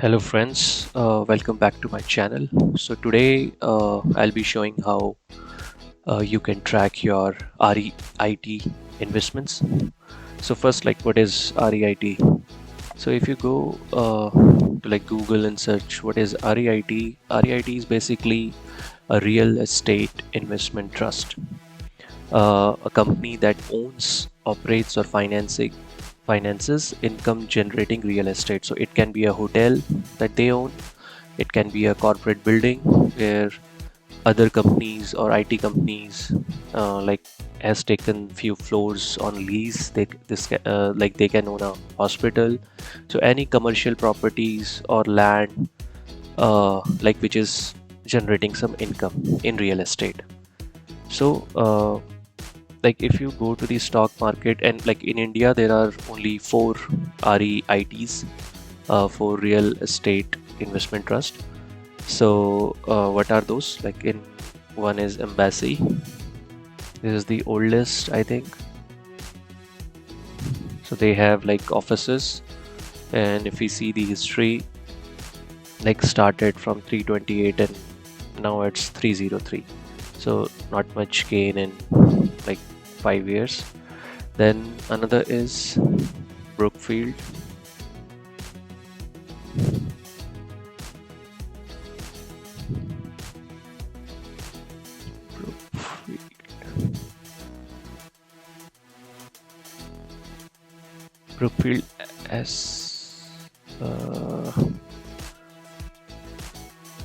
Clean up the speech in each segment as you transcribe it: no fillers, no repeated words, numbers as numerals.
Hello friends, welcome back to my channel. So today I'll be showing how you can track your REIT investments. So first, like, what is REIT? So if you go to like Google and search what is REIT, REIT is basically a real estate investment trust, a company that owns, operates, or finances income generating real estate. So it can be a hotel that they own, it can be a corporate building where other companies or IT companies like has taken few floors on lease. Like they can own a hospital. So any commercial properties or land like which is generating some income in real estate. So like if you go to the stock market, and like in India there are only four REITs for real estate investment trust. So what are those? Like in one is Embassy. This is the oldest, I think. So they have like offices, and if we see the history, like started from 328 and now it's 303. So not much gain in like 5 years. Then another is Brookfield. Brookfield S.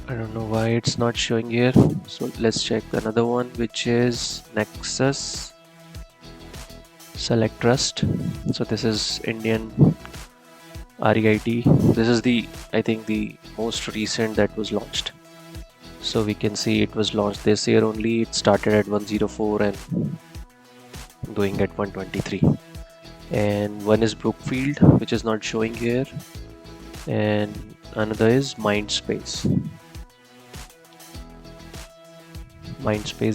I don't know why it's not showing here. So let's check another one, which is Nexus Select Trust. So this is Indian REIT. This is the, I think, the most recent that was launched. So we can see it was launched this year only. It started at 104 and going at 123. And one is Brookfield, which is not showing here, and another is Mindspace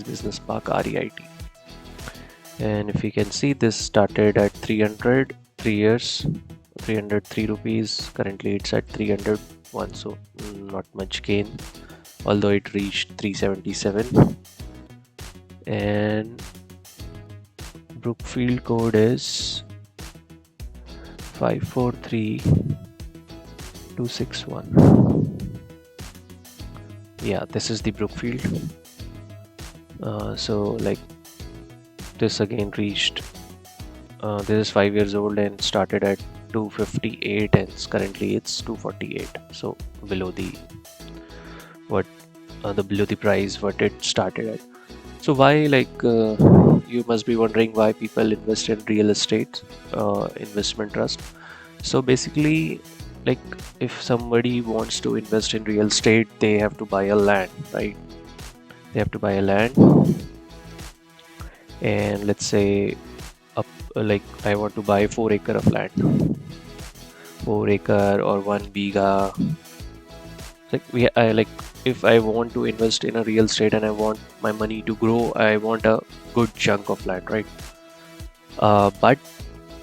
Business Park REIT. And if you can see, this started at 300, 3 years, 303 rupees. Currently it's at 301, so not much gain, although it reached 377. And Brookfield code is 543261. Yeah, this is the Brookfield. So like this again reached this is 5 years old and started at 258, and currently it's 248. So below the what below the price what it started at. So why, like, you must be wondering why people invest in real estate investment trust. So basically, like, if somebody wants to invest in real estate, they have to buy a land, right? They have to buy a land, and let's say up like I want to buy 4 acre of land, 4 acre or 1 biga. Like if I want to invest in a real estate and I want my money to grow, I want a good chunk of land, right? But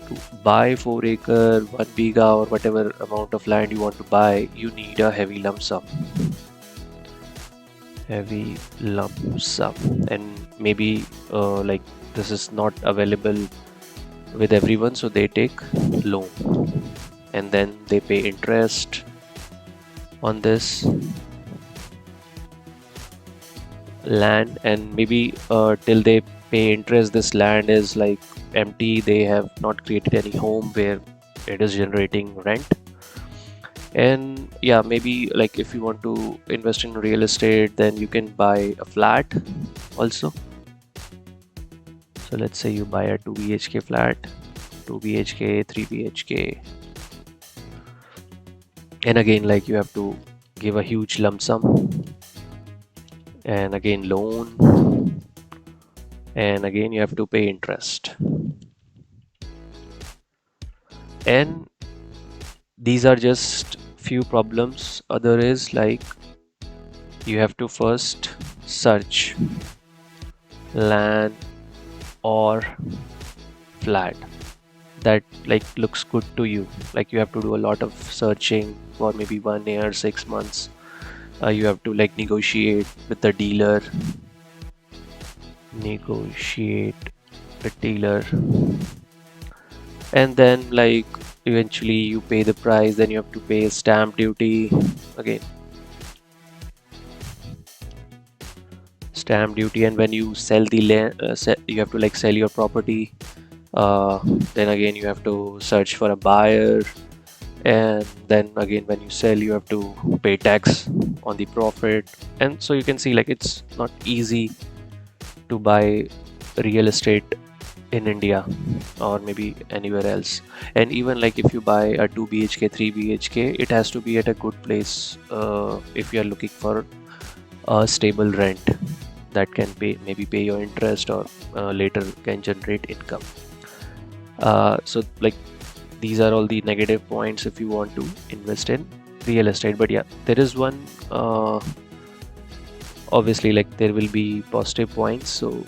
to buy 4 acre, 1 biga, or whatever amount of land you want to buy, you need a heavy lump sum. And maybe like this is not available with everyone, so they take loan and then they pay interest on this land, and maybe till they pay interest, this land is like empty. They have not created any home where it is generating rent. And yeah, maybe like if you want to invest in real estate, then you can buy a flat also. So let's say you buy a 2 BHK flat, 2 BHK, 3 BHK, and again, like, you have to give a huge lump sum, and again loan, and again you have to pay interest. And these are just few problems. Other is like you have to first search land or flat. that like looks good to you. Like you have to do a lot of searching for maybe 1 year, 6 months. You have to like negotiate with the dealer, negotiate the dealer, and then like eventually you pay the price. Then you have to pay stamp duty again, stamp duty, and when you sell the land, you have to like sell your property. Uh, then again you have to search for a buyer, and then again when you sell you have to pay tax on the profit. And so you can see like it's not easy to buy real estate in India or maybe anywhere else. And even like if you buy a 2 BHK, 3 BHK, it has to be at a good place if you are looking for a stable rent that can pay your interest or later can generate income. So like these are all the negative points if you want to invest in real estate. But yeah, there is one obviously like there will be positive points. So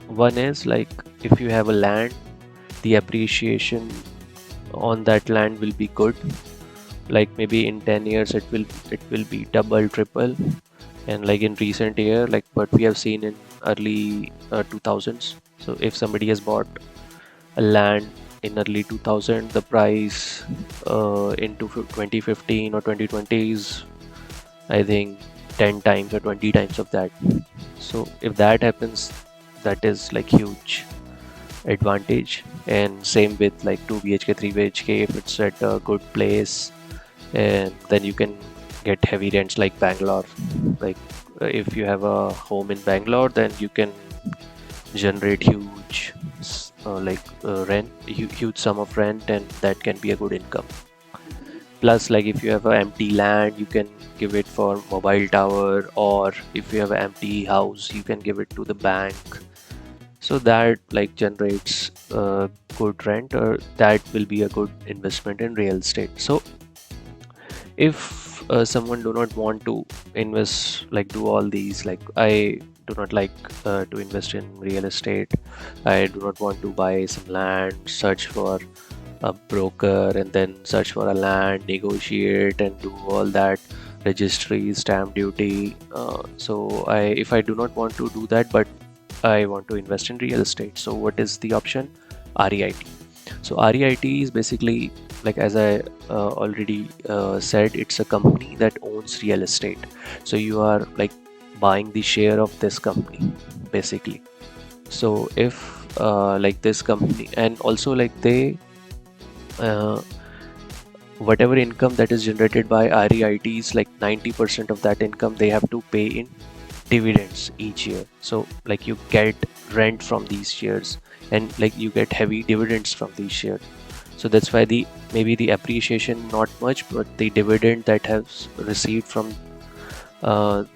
one is like if you have a land, the appreciation on that land will be good. Like maybe in 10 years it will be double, triple. And like in recent year, like what we have seen in early 2000s. So if somebody has bought a land in early 2000, the price into 2015 or 2020 is I think 10 times or 20 times of that. So if that happens, that is like huge advantage. And same with like 2 BHK, 3 BHK, if it's at a good place, and then you can get heavy rents like Bangalore. Like if you have a home in Bangalore, then you can generate huge rent, huge sum of rent, and that can be a good income. Plus like if you have an empty land, you can give it for mobile tower, or if you have an empty house, you can give it to the bank. So that like generates good rent, or that will be a good investment in real estate. So if someone do not want to invest, like do all these, like I do not like to invest in real estate, I do not want to buy some land, search for a broker, and then search for a land, negotiate and do all that, registry, stamp duty. So if I do not want to do that, but I want to invest in real estate, so what is the option? REIT. So REIT is basically, like as I already said, it's a company that owns real estate. So you are like buying the share of this company basically. So if like this company, and also like they uh, whatever income that is generated by REITs, like 90% of that income they have to pay in dividends each year. So like you get rent from these shares, and like you get heavy dividends from these shares. So that's why the maybe the appreciation not much, but the dividend that has received from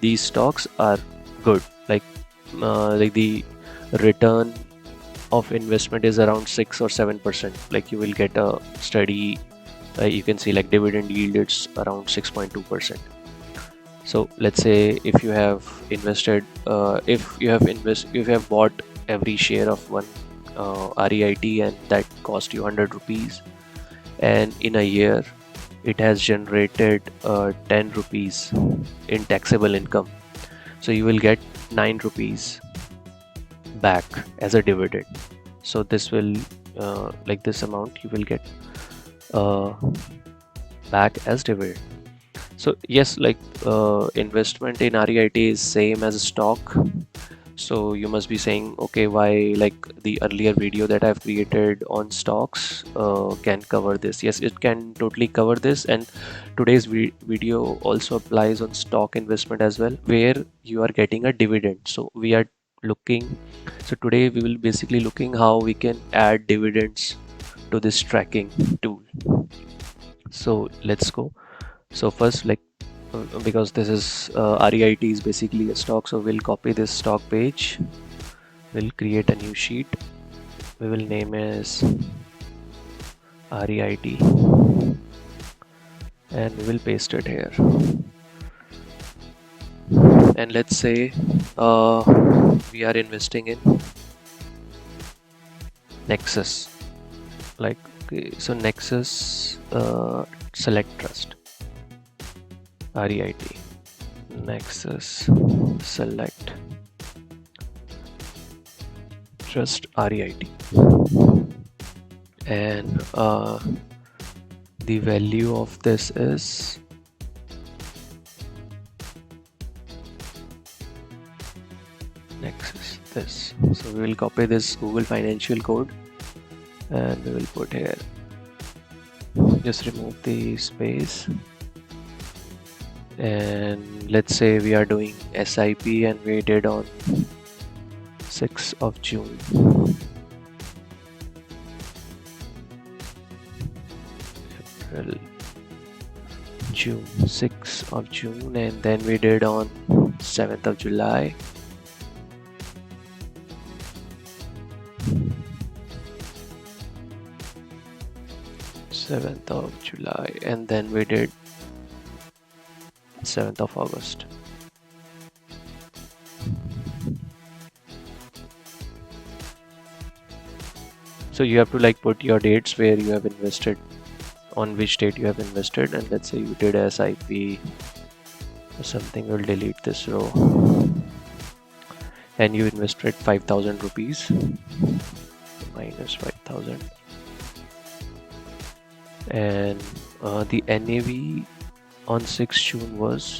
these stocks are good. Like the return of investment is around 6 or 7%. Like you will get a steady, you can see like dividend yield, it's around 6.2%. So let's say if you have invested, if you have bought every share of one REIT, and that cost you 100 rupees, and in a year it has generated 10 rupees in taxable income. So you will get 9 rupees back as a dividend. So this will like this amount you will get uh, back as dividend. So yes, like investment in REIT is same as a stock. So you must be saying, okay, why like the earlier video that I've created on stocks can cover this? Yes, it can totally cover this, and today's video also applies on stock investment as well, where you are getting a dividend. So we are looking, so today we will basically looking how we can add dividends to this tracking tool. So let's go. So first, like because this is REIT is basically a stock, so we'll copy this stock page, we'll create a new sheet, we will name as REIT, and we will paste it here. And let's say we are investing in Nexus, like Okay, so Nexus Select Trust, REIT, Nexus Select Trust, REIT, and the value of this is Nexus this. So we will copy this Google financial code and we will put here. Just remove the space, and let's say we are doing SIP and we did on 6th of June. April, June, 6th of June, and then we did on 7th of July. And then we did 7th of August. So you have to like put your dates where you have invested, on which date you have invested, and let's say you did SIP or something. We'll delete this row, and you invested 5,000 rupees, minus 5,000, and the NAV on 6th June was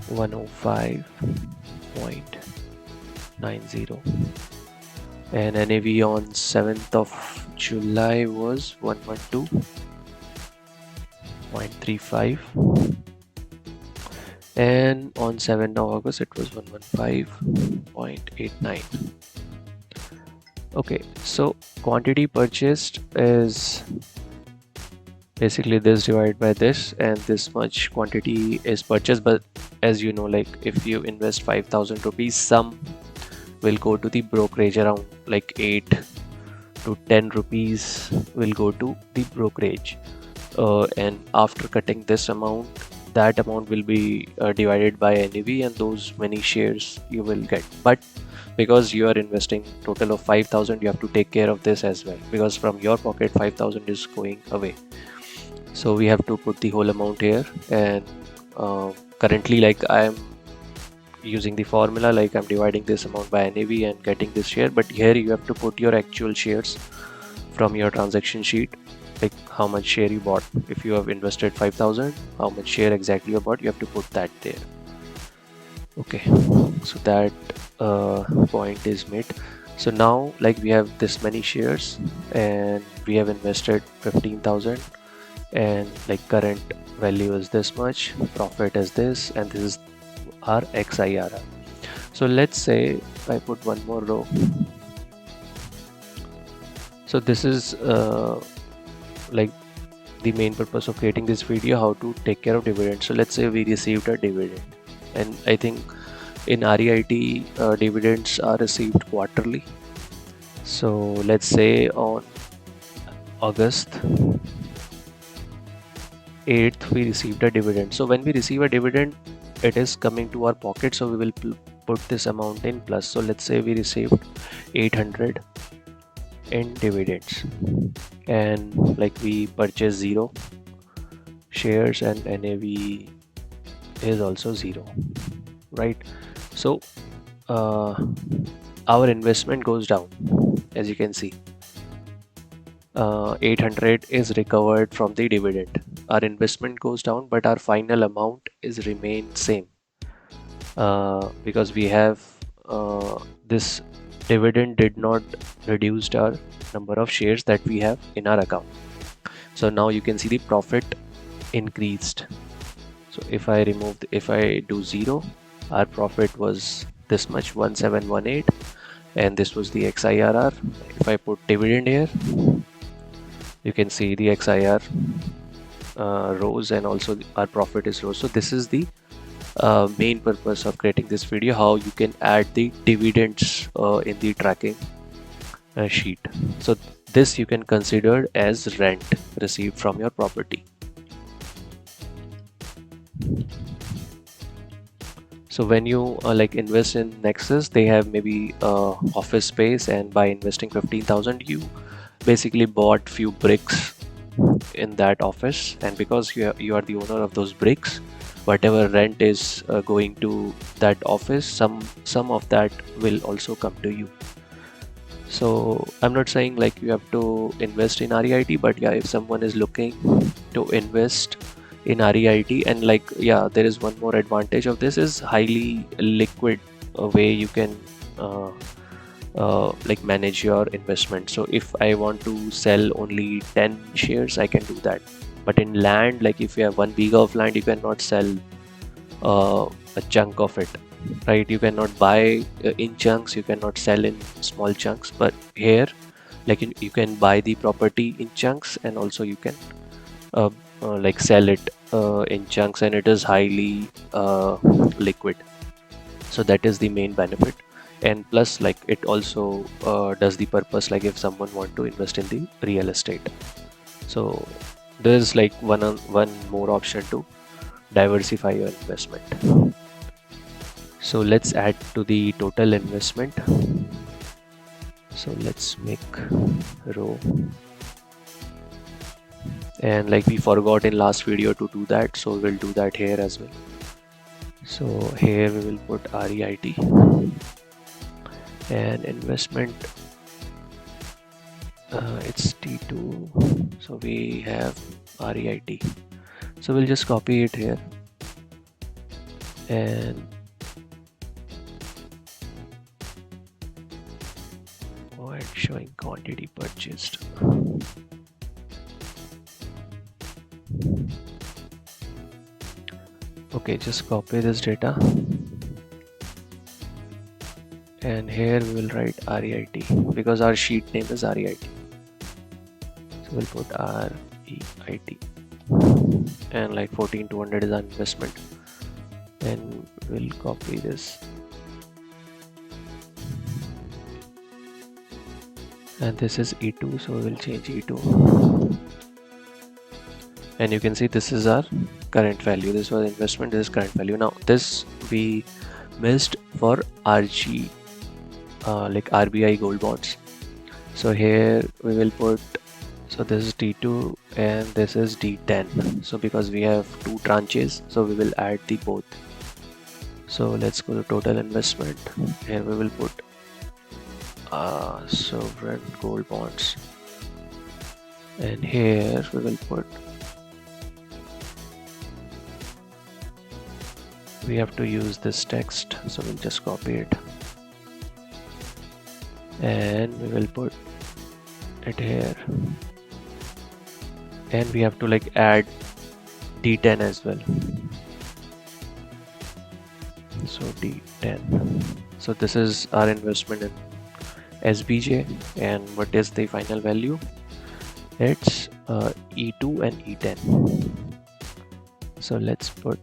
105.90, and NAV on 7th of July was 112.35, and on 7th of August it was 115.89. Okay, so quantity purchased is basically this divided by this, and this much quantity is purchased. But as you know, like if you invest 5,000 rupees, some will go to the brokerage, around like 8 to 10 rupees will go to the brokerage, and after cutting this amount, that amount will be divided by NAV, and those many shares you will get. But because you are investing total of 5,000, you have to take care of this as well, because from your pocket 5,000 is going away. So we have to put the whole amount here, and currently like I am using the formula, like I'm dividing this amount by NAV and getting this share. But here you have to put your actual shares from your transaction sheet, like how much share you bought. If you have invested 5,000, how much share exactly you bought, you have to put that there. Okay, so that point is made. So now like we have this many shares and we have invested 15,000, and like current value is this much, profit is this, and this is our XIRR. So let's say if I put one more row, so this is like the main purpose of creating this video, how to take care of dividends. So let's say we received a dividend, and I think in REIT dividends are received quarterly. So let's say on August 8th we received a dividend. So when we receive a dividend, it is coming to our pocket, so we will put this amount in plus. So let's say we received 800 in dividends, and like we purchased 0 shares, and NAV is also 0, right? So our investment goes down, as you can see. 800 is recovered from the dividend. Our investment goes down, but our final amount is remained same, because we have this dividend did not reduce our number of shares that we have in our account. So now you can see the profit increased. So if I do 0, our profit was this much, 1718, and this was the XIRR. If I put dividend here, you can see the XIR rose, and also our profit is rose. So this is the main purpose of creating this video, how you can add the dividends in the tracking sheet. So this you can consider as rent received from your property. So when you like invest in Nexus, they have maybe office space, and by investing 15,000 you basically bought few bricks in that office, and because you are the owner of those bricks, whatever rent is going to that office, some of that will also come to you. So I'm not saying like you have to invest in REIT, but yeah, if someone is looking to invest in REIT, and like yeah, there is one more advantage of this is highly liquid way you can uh, like manage your investment. So if I want to sell only 10 shares, I can do that. But in land, like if you have 1 bigha of land, you cannot sell a chunk of it, right? You cannot buy in chunks, you cannot sell in small chunks. But here, like you can buy the property in chunks, and also you can uh, like sell it in chunks, and it is highly liquid. So that is the main benefit. And plus, like it also does the purpose, like if someone want to invest in the real estate. So there's like one more option to diversify your investment. So let's add to the total investment. So let's make row, and like we forgot in last video to do that, so we'll do that here as well. So here we will put REIT, and investment it's T2, so we have REIT, so we'll just copy it here and avoid showing quantity purchased. Okay, just copy this data, and here we will write REIT because our sheet name is REIT. So we'll put REIT, and like 14,200 is our investment, and we'll copy this, and this is E2, so we'll change E2, and you can see this is our current value. This was investment, this is current value. Now this we missed for RG, like RBI gold bonds. So here we will put, so this is T2 and this is D10. So because we have two tranches, so we will add the both. So let's go to total investment. Here we will put sovereign gold bonds, and here we will put, we have to use this text, so we'll just copy it, and we will put it here, and we have to like add D10 as well. So D10, so this is our investment in SBJ, and what is the final value? It's E2 and E10. So let's put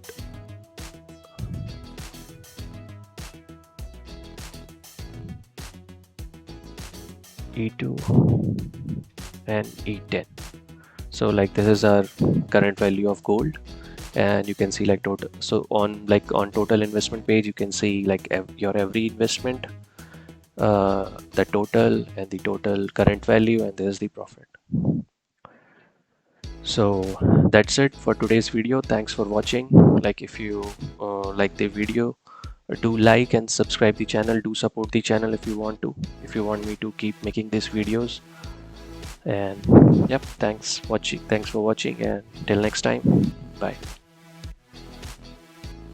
E2 and E10. So like this is our current value of gold, and you can see like total. So on total investment page, you can see like your every investment, the total and the total current value, and there's the profit. So that's it for today's video. Thanks for watching. Like if you like the video, do like and subscribe the channel. Do support the channel if you want to, if you want me to keep making these videos. And yep, thanks for watching, and till next time, bye.